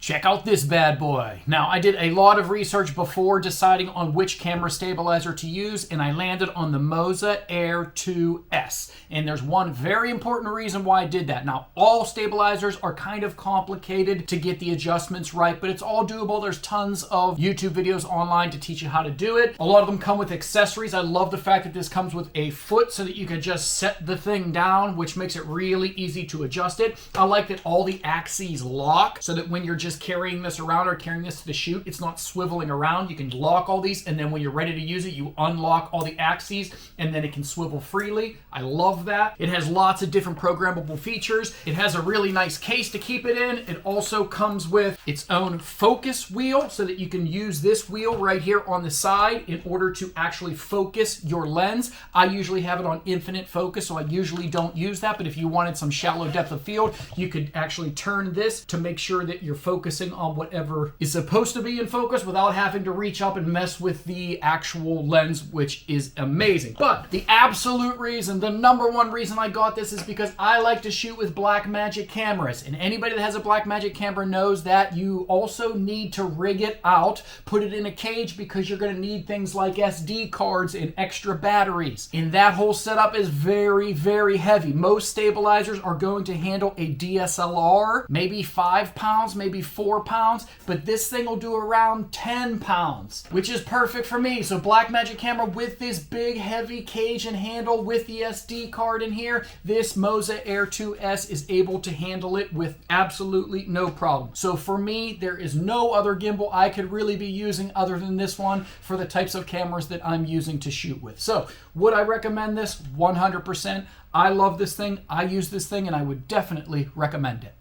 Check out this bad boy. Now, I did a lot of research before deciding on which camera stabilizer to use, and I landed on the MOZA Air 2S. And there's one very important reason why I did that. Now, all stabilizers are kind of complicated to get the adjustments right, but it's all doable. There's tons of YouTube videos online to teach you how to do it. A lot of them come with accessories. I love the fact that this comes with a foot so that you can just set the thing down, which makes it really easy to adjust it. I like that all the axes lock so that when you're just carrying this around or carrying this to the shoot, it's not swiveling around. You can lock all these, and then when you're ready to use it, you unlock all the axes, and then it can swivel freely. I love that. It has lots of different programmable features. It has a really nice case to keep it in. It also comes with its own focus wheel so that you can use this wheel right here on the side in order to actually focus your lens. I usually have it on infinite focus, so I usually don't use that, but if you wanted some shallow depth of field, you could actually turn this to make sure that you're focusing on whatever is supposed to be in focus without having to reach up and mess with the actual lens, which is amazing. But the absolute reason, the number one reason I got this is because I like to shoot with Blackmagic cameras, and anybody that has a Blackmagic camera knows that you also need to rig it out, put it in a cage, because you're going to need things like SD cards and extra batteries. And that whole setup is very, very heavy. Most stabilizers are going to handle a DSLR, maybe 5 pounds, maybe 4 pounds, but this thing will do around 10 pounds, which is perfect for me. So Blackmagic camera with this big heavy cage and handle with the SD card in here, this MOZA Air 2S is able to handle it with absolutely no problem. So for me, there is no other gimbal I could really be using other than this one for the types of cameras that I'm using to shoot with. So would I recommend this? 100%. I love this thing. I use this thing, and I would definitely recommend it.